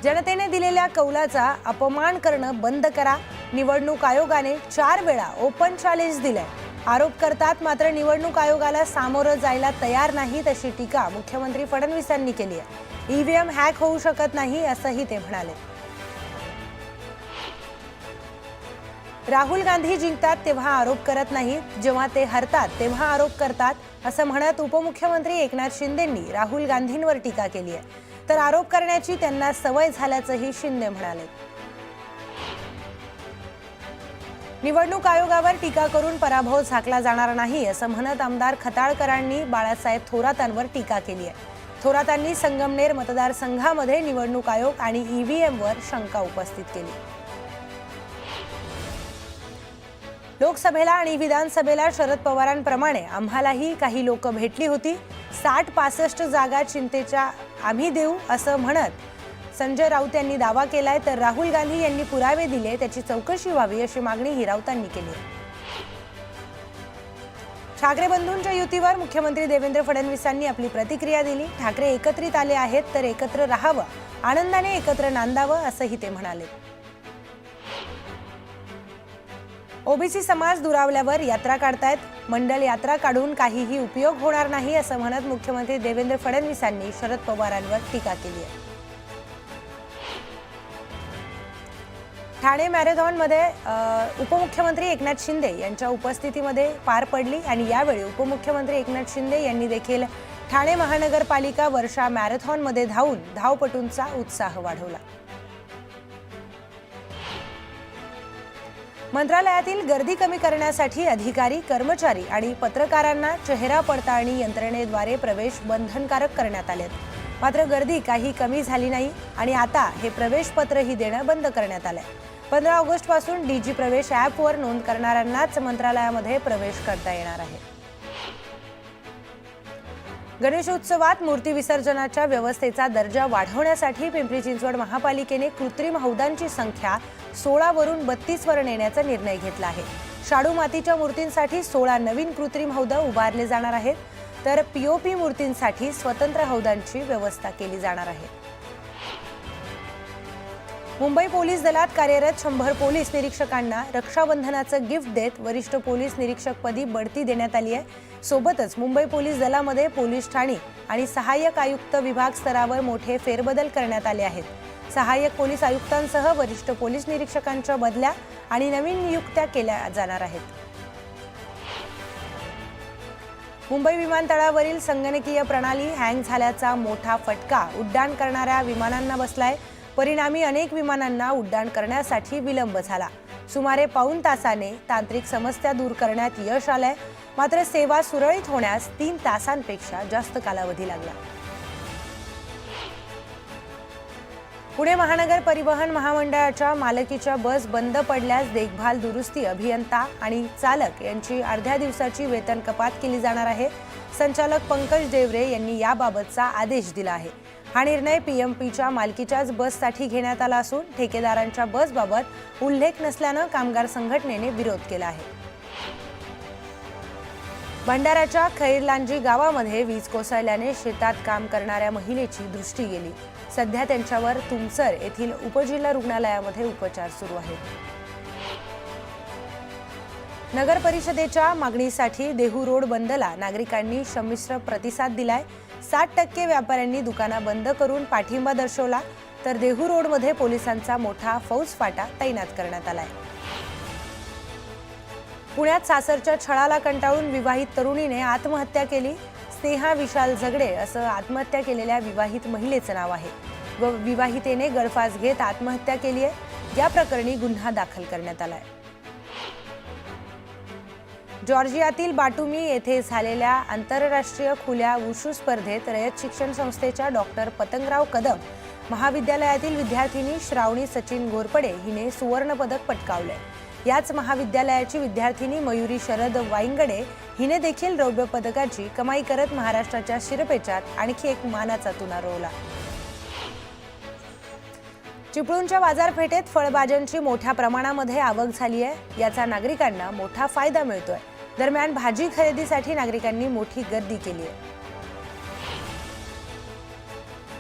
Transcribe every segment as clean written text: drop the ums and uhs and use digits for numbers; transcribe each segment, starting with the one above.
जनतेने दिलेल्या कौलाचा अपमान करणं बंद करा। निवडणूक आयोगाने 4 वेळा ओपन चॅलेंज दिलंय। आरोप करतात मात्र निवडणूक आयोगाला सामोरं जायला तयार नाहीत अशी टीका मुख्यमंत्री फडणवीसांनी केली आहे। ईव्हीएम हॅक होऊ शकत नाही असंही ते म्हणाले। राहुल गांधी जिंकतात तेव्हा आरोप करत नाहीत, जेव्हा ते हरतात तेव्हा आरोप करतात असं म्हणत उपमुख्यमंत्री एकनाथ शिंदेंनी राहुल गांधींवर टीका केली आहे। तर आरोप करण्याची त्यांना सवय झाल्याचंही शिंदे म्हणाले। निवडणूक आयोगावर टीका करून पराभव झाकला जाणार नाही असं म्हणत आमदार खताळकरांनी बाळासाहेब थोरातांवर टीका केली आहे। थोरातांनी संगमनेर मतदारसंघामध्ये निवडणूक आयोग आणि ईव्हीएमवर शंका उपस्थित केली। लोकसभेला आणि विधानसभेला शरद पवारांप्रमाणे आम्हालाही काही लोक भेटली होती। 60-65 जागा चिंतेच्या आम्ही देऊ असं म्हणत संजय राऊत यांनी दावा केलाय। तर राहुल गांधी यांनी पुरावे दिले, त्याची चौकशी व्हावी अशी मागणीही राऊतांनी केली। ठाकरे बंधूंच्या युतीवर मुख्यमंत्री देवेंद्र फडणवीसांनी आपली प्रतिक्रिया दिली। ठाकरे एकत्रित आले आहेत तर एकत्र राहावं, आनंदाने एकत्र नांदावं असंही ते म्हणाले। ओबीसी समाज दुरावल्यावर यात्रा काढतायत, मंडल यात्रा काढून काहीही उपयोग होणार नाही असं म्हणत मुख्यमंत्री देवेंद्र फडणवीसांनी शरद पवारांवर टीका केली आहे। ठाणे मॅरेथॉनमध्ये उपमुख्यमंत्री एकनाथ शिंदे यांच्या उपस्थितीमध्ये पार पडली आणि यावेळी उपमुख्यमंत्री एकनाथ शिंदे यांनी देखील ठाणे महानगरपालिका वर्षा मॅरेथॉनमध्ये धावून धावपटूंचा उत्साह वाढवला। मंत्रालयातील गर्दी कमी करण्यासाठी अधिकारी, कर्मचारी आणि पत्रकारांना चेहरा पडताळणी यंत्रणेद्वारे प्रवेश बंधनकारक करण्यात आले। मात्र गर्दी काही कमी झाली नाही आणि आता हे प्रवेश पत्रही देणं बंद करण्यात आलंय। 15 ऑगस्टपासून डीजी प्रवेश ॲपवर नोंद करणाऱ्यांनाच मंत्रालयामध्ये प्रवेश करता येणार आहे। गणेशोत्सवात मूर्ती विसर्जनाच्या व्यवस्थेचा दर्जा वाढवण्यासाठी पिंपरी चिंचवड महापालिकेने कृत्रिम हौदांची संख्या 16 वरून 32 वर नेण्याचा निर्णय घेतला आहे। शाडू मातीच्या मूर्तींसाठी 16 नवीन कृत्रिम हौद उभारले जाणार आहेत, तर पीओपी मूर्तींसाठी स्वतंत्र हौदांची व्यवस्था केली जाणार आहे। मुंबई पोलीस दलात कार्यरत 100 पोलीस निरीक्षकांना रक्षाबंधनाचं गिफ्ट देत वरिष्ठ पोलीस निरीक्षकपदी बढती देण्यात आली आहे। सोबतच मुंबई पोलीस दलामध्ये पोलीस ठाणे आणि सहाय्यक आयुक्त विभाग स्तरावर मोठे फेरबदल करण्यात आले आहेत। सहाय्यक पोलीस आयुक्तांसह वरिष्ठ पोलीस निरीक्षकांच्या बदल्या आणि नवीन नियुक्त्या केल्या जाणार आहेत। मुंबई विमानतळावरील संगणकीय प्रणाली हँग झाल्याचा मोठा फटका उड्डाण करणाऱ्या विमानांना बसलाय। परिणामी अनेक विमानांना उड्डाण करण्यासाठी विलंब झाला। सुमारे पाऊण तासाने तांत्रिक समस्या दूर करण्यात यश आलंय, मात्र सेवा सुरळीत होण्यास 3 तासांपेक्षा जास्त कालावधी लागला। पुणे महानगर परिवहन महामंडळाच्या मालकीच्या बस बंद पडल्यास देखभाल दुरुस्ती अभियंता आणि चालक यांची अर्ध्या दिवसाची वेतन कपात केली जाणार आहे। संचालक पंकज देवरे यांनी याबाबतचा आदेश दिला आहे। हा निर्णय पीएमपीच्या मालकीच्याच बससाठी घेण्यात आला असून ठेकेदारांच्या बसबाबत उल्लेख नसल्यानं कामगार संघटनेने विरोध केला आहे। भंडाऱ्याच्या खैरलांजी गावामध्ये वीज कोसळल्याने शेतात काम करणाऱ्या महिलेची दृष्टी गेली। सध्या त्यांच्यावर तुमसर येथील उपजिल्हा रुग्णालयामध्ये उपचार सुरू आहेत। नगर परिषदेच्या मागणीसाठी देहू रोड बंदला नागरिकांनी संमिश्र प्रतिसाद दिलाय। 60% व्यापाऱ्यांनी दुकानं बंद करून पाठिंबा दर्शवला, तर देहू रोडमध्ये पोलिसांचा मोठा फौजफाटा तैनात करण्यात आलाय। पुण्यात सासरच्या छळाला कंटाळून विवाहित तरुणीने आत्महत्या केली। स्नेहा विशाल झगडे असं आत्महत्या केलेल्या विवाहित महिलेचं नाव आहे व विवाहितेने गळफास घेत आत्महत्या केली आहे। या प्रकरणी गुन्हा दाखल करण्यात आलाय। जॉर्जियातील बाटुमी येथे झालेल्या आंतरराष्ट्रीय खुल्या वुशू स्पर्धेत रयत शिक्षण संस्थेच्या डॉक्टर पतंगराव कदम महाविद्यालयातील विद्यार्थिनी श्रावणी सचिन घोरपडे हिने सुवर्ण पदक पटकावले। याच महाविद्यालयाची विद्यार्थिनी मयुरी शरद वाईंगडे हिने देखील रौप्य पदकाची कमाई करत महाराष्ट्राच्या शिरपेचात आणखी एक मानाचा तुना रोवला। चिपळूणच्या बाजारपेठेत फळभाज्यांची मोठ्या प्रमाणामध्ये आवक झाली आहे, याचा नागरिकांना मोठा फायदा मिळतोय। दरम्यान भाजी खरेदीसाठी नागरिकांनी मोठी गर्दी केली आहे।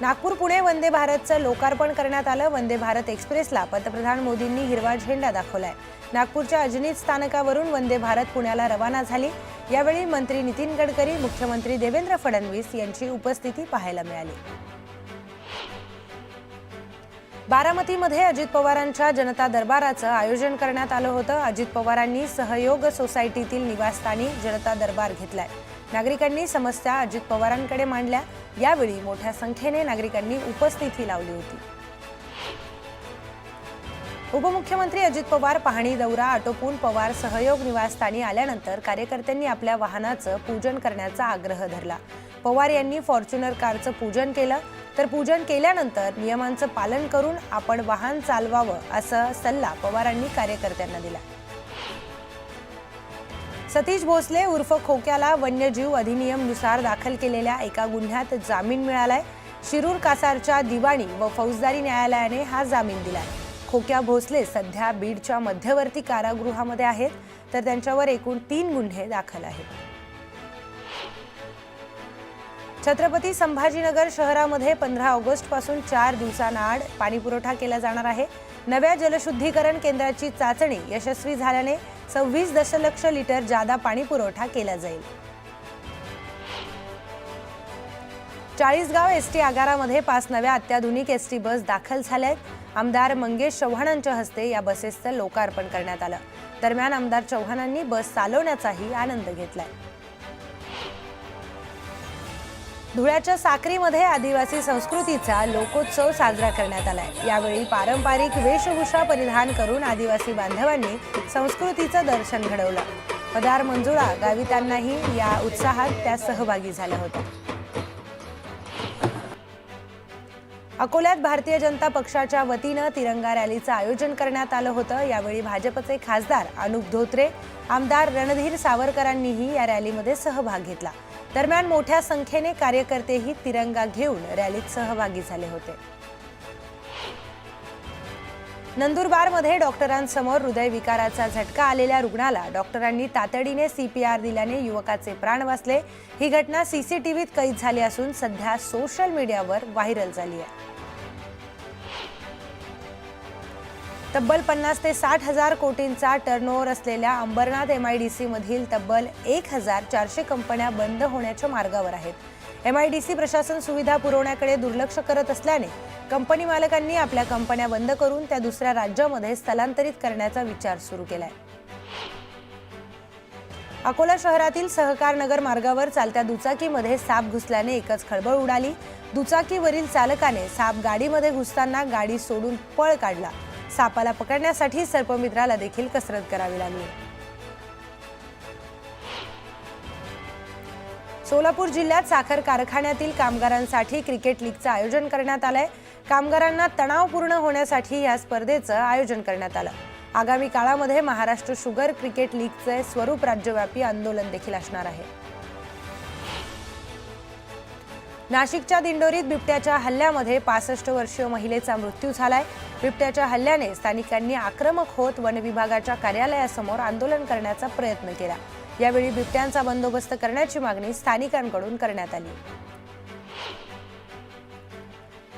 नागपूर पुणे वंदे भारतचं लोकार्पण करण्यात आलं। वंदे भारत एक्सप्रेसला पंतप्रधान मोदींनी हिरवा झेंडा दाखवलाय। नागपूरच्या अजनीत स्थानकावरून वंदे भारत पुण्याला रवाना झाली। यावेळी मंत्री नितीन गडकरी, मुख्यमंत्री देवेंद्र फडणवीस यांची उपस्थिती पाहायला मिळाली। बारामतीमध्ये अजित पवारांच्या जनता दरबाराचं आयोजन करण्यात आलं होतं। अजित पवारांनी सहयोग सोसायटीतील निवासस्थानी जनता दरबार घेतलाय। नागरिकांनी समस्या अजित पवारांकडे मांडल्या। यावेळी मोठ्या संख्येने नागरिकांनी उपस्थिती लावली होती। उपमुख्यमंत्री अजित पवार पाहणी दौरा आटोपून पवार सहयोग निवासस्थानी आल्यानंतर कार्यकर्त्यांनी आपल्या वाहनाचं पूजन करण्याचा आग्रह धरला। पवार यांनी फॉर्च्युनर कारचं पूजन केलं, तर पूजन केल्यानंतर नियमांचं पालन करून आपण वाहन चालवावं असा सल्ला पवारांनी कार्यकर्त्यांना दिला। सतीश भोसले उर्फ खोक्याला वन्यजीव अधिनियमनुसार दाखल केलेल्या एका गुन्ह्यात जामीन मिळालाय। शिरूर कासारच्या दिवाणी व फौजदारी न्यायालयाने हा जामीन दिलाय। खोक्या भोसले सध्या बीडच्या मध्यवर्ती कारागृहामध्ये आहेत, तर त्यांच्यावर एकूण 3 गुन्हे दाखल आहेत। छत्रपती संभाजीनगर शहरामध्ये 15 ऑगस्ट पासून 4 दिवसांआड पाणीपुरवठा केला जाणार आहे। नव्या जलशुद्धीकरण केंद्राची चाचणी यशस्वी झाल्याने 26 दशलक्ष लिटर जादा पाणीपुरवठा केला जाईल। चाळीसगाव एसटी आगारामध्ये 5 नव्या अत्याधुनिक एसटी बस दाखल झाल्या आहेत। आमदार मंगेश चव्हाणांच्या हस्ते या बसेसचं लोकार्पण करण्यात आलं। दरम्यान आमदार चव्हाणांनी बस चालवण्याचाही आनंद घेतलाय। धुळ्याच्या साक्रीमध्ये आदिवासी संस्कृतीचा लोकोत्सव साजरा करण्यात आलाय। यावेळी पारंपरिक वेशभूषा परिधान करून आदिवासी बांधवांनी संस्कृतीचं दर्शन घडवलं। पदार मंजुळा गावितांनाही या उत्साहात त्या सहभागी झाल्या होत्या। अकोल्यात भारतीय जनता पक्षाच्या वतीनं तिरंगा रॅलीचं आयोजन करण्यात आलं होतं। यावेळी भाजपचे खासदार अनुप धोत्रे, आमदार रणधीर सावरकरांनीही या रॅलीमध्ये सहभाग घेतला। दरम्यान मोठ्या संख्येने कार्यकर्तेही तिरंगा घेऊन रॅलीत सहभागी झाले होते। नंदुरबारमध्ये डॉक्टरांसमोर हृदयविकाराचा झटका आलेल्या रुग्णाला डॉक्टरांनी तातडीने CPR दिल्याने युवकाचे प्राण वाचले। ही घटना CCTVत कैद झाली असून सध्या सोशल मीडियावर व्हायरल झाली आहे। तब्बल 50 ते 60 हजार कोटींचा टर्नओव्हर असलेल्या अंबरनाथ MIDC मधील तब्बल 1400 कंपन्या बंद होण्याच्या मार्गावर आहेत। MIDC प्रशासन सुविधा पुरवण्याकडे दुर्लक्ष करत असल्याने कंपनी मालकांनी आपल्या कंपन्या बंद करून त्या दुसऱ्या राज्यामध्ये स्थलांतरित करण्याचा विचार सुरू केलाय। अकोला शहरातील सहकार नगर मार्गावर चालत्या दुचाकीमध्ये साप घुसल्याने एकच खळबळ उडाली। दुचाकीवरील चालकाने साप गाडीमध्ये घुसताना गाडी सोडून पळ काढला। सापाला पकडण्यासाठी सर्पमित्राला देखील कसरत करावी लागली। सोलापूर जिल्ह्यात साखर कारखान्यातील कामगारांसाठी क्रिकेट लीगचं आयोजन करण्यात आलंय। कामगारांना तणावपूर्ण होण्यासाठी या स्पर्धेचं आयोजन करण्यात आलं। आगामी काळामध्ये महाराष्ट्र शुगर क्रिकेट लीगचे स्वरूप राज्यव्यापी आंदोलन देखील असणार आहे। नाशिकच्या दिंडोरीत बिबट्याच्या हल्ल्यामध्ये 65 वर्षीय महिलेचा मृत्यू झालाय। बिबट्याच्या हल्ल्याने स्थानिकांनी आक्रमक होत वन विभागाच्या कार्यालयासमोर आंदोलन करण्याचा प्रयत्न केला। यावेळी बिबट्यांचा बंदोबस्त करण्याची मागणी स्थानिकांकडून करण्यात आली।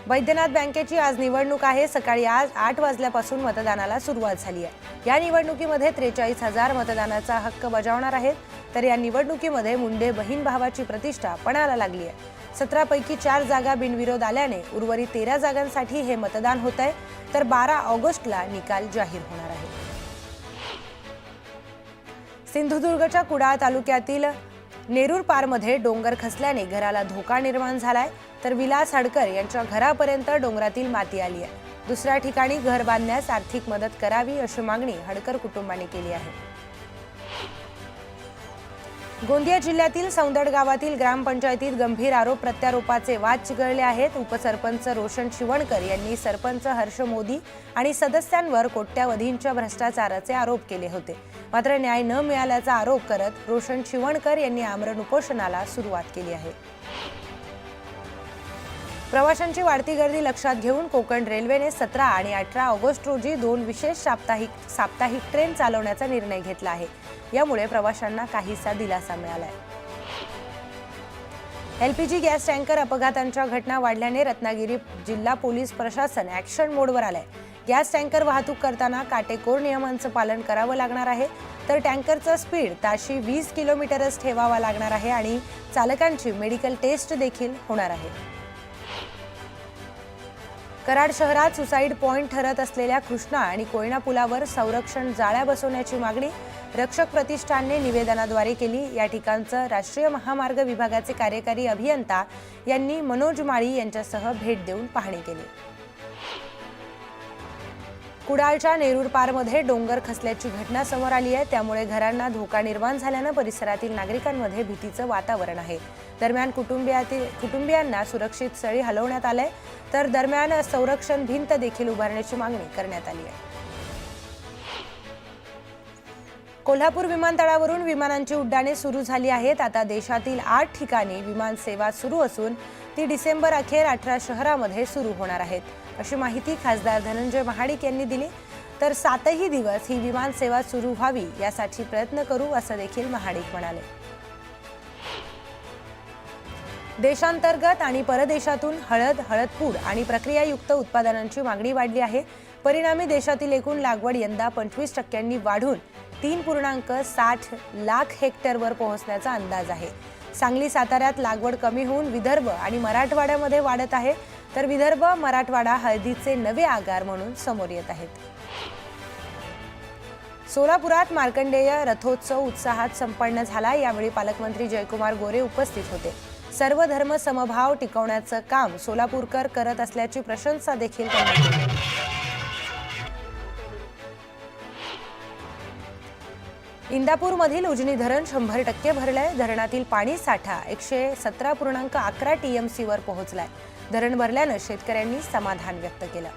वैद्यनाथ बँकेची आज निवडणूक आहे। सकाळी आज 8 वाजल्यापासून मतदानाला सुरुवात झाली आहे। या निवडणुकीमध्ये 43,000 मतदानाचा हक्क बजावणार आहेत। तर या निवडणुकीमध्ये मुंडे बहीण भावाची प्रतिष्ठा पणाला लागली आहे। 17 पैकी 4 जागा बिनविरोध आल्याने उर्वरित 13 जागांसाठी हे मतदान होत आहे। तर 12 ऑगस्टला निकाल जाहीर होणार आहे। सिंधुदुर्गच्या कुडाळ तालुक्यातील नेरूर पारमध्ये डोंगर खचल्याने घराला धोका निर्माण झालाय। तर विलास हडकर यांच्या घरापर्यंत डोंगरातील माती आली आहे। दुसऱ्या ठिकाणी घर बांधण्यास आर्थिक मदत करावी अशी मागणी हडकर कुटुंबाने केली आहे। गोंदिया जिल्ह्यातील सौंदड गावातील ग्रामपंचायतीत गंभीर आरोप प्रत्यारोपाचे वाद चिघळले आहेत। उपसरपंच रोशन शिवणकर यांनी सरपंच हर्ष मोदी आणि सदस्यांवर कोट्यावधींच्या भ्रष्टाचाराचे आरोप केले होते। मात्र न्याय न मिळाल्याचा आरोप करत रोशन शिवणकर यांनी आमरण उपोषणाला सुरुवात केली आहे। प्रवाशांची वाढती गर्दी लक्षात घेऊन कोकण रेल्वेने 17 आणि 18 ऑगस्ट रोजी 2 विशेष साप्ताहिक ट्रेन चालवण्याचा निर्णय घेतला आहे। यामुळे प्रवाशांना काहीसा दिलासा मिळाला आहे। LPG गॅस टँकर अपघातांच्या घटना वाढल्याने रत्नागिरी जिल्हा पोलीस प्रशासन ॲक्शन मोडवर आलंय। गॅस टँकर वाहतूक करताना काटेकोर नियमांचं पालन करावं लागणार आहे, तर टँकरचा स्पीड ताशी 20 किलोमीटरच ठेवावा लागणार आहे आणि चालकांची मेडिकल टेस्ट देखील होणार आहे। कराड शहरात सुसाईड पॉइंट ठरत असलेल्या कृष्णा आणि कोयना पुलावर संरक्षण जाळ्या बसवण्याची मागणी रक्षक प्रतिष्ठानने निवेदनाद्वारे केली। या ठिकाणचं राष्ट्रीय महामार्ग विभागाचे कार्यकारी अभियंता यांनी मनोज माळी यांच्यासह भेट देऊन पाहणी केली। कुडाळच्या नेरूर पारमध्ये डोंगर खचल्याची घटना समोर आली आहे, त्यामुळे घरांना धोका निर्माण झाल्यानं परिसरातील नागरिकांमध्ये भीतीचं वातावरण आहे। दरम्यान कुटुंबियांना सुरक्षित स्थळी हलवण्यात आलंय, तर दरम्यान संरक्षण भिंत देखील उभारण्याची मागणी करण्यात आली आहे। कोल्हापूर विमानतळावरून विमानांची उड्डाणे सुरू झाली आहेत। आता देशातील 8 ठिकाणी विमान सेवा सुरू असून ती डिसेंबर अखेर 18 शहरांमध्ये सुरू होणार आहेत, अशी माहिती खासदार धनंजय महाडिक यांनी दिली। तर 7ही दिवस ही विमान सेवा सुरू व्हावी यासाठी प्रयत्न करू, असं देखील महाडिक म्हणाले। देशांतर्गत आणि परदेशातून हळद, हळदपूड आणि प्रक्रियायुक्त उत्पादनांची मागणी वाढली आहे। परिणामी देशातील एकूण लागवड यंदा 25% वाढून 3.60 लाख हेक्टरवर पोहोचण्याचा अंदाज आहे। सांगली, साताऱ्यात लागवड कमी होऊन विदर्भ आणि मराठवाड्यामध्ये वाढत आहे, तर विदर्भ, मराठवाडा हळदीचे नवे आगार म्हणून समोर येत आहेत। सोलापुरात मार्कंडेय रथोत्सव उत्साहात संपन्न झाला। यावेळी पालकमंत्री जयकुमार गोरे उपस्थित होते। सर्व धर्म समभाव टिकवण्याचं काम सोलापूरकर करत असल्याची प्रशंसा देखील त्यांनी केली। इंदापूरमधील उजनी धरण 100% भरलंय। धरणातील पाणी साठा 117.11 TMC वर पोहोचलाय। धरण भरल्यानं शेतकऱ्यांनी समाधान व्यक्त केलं।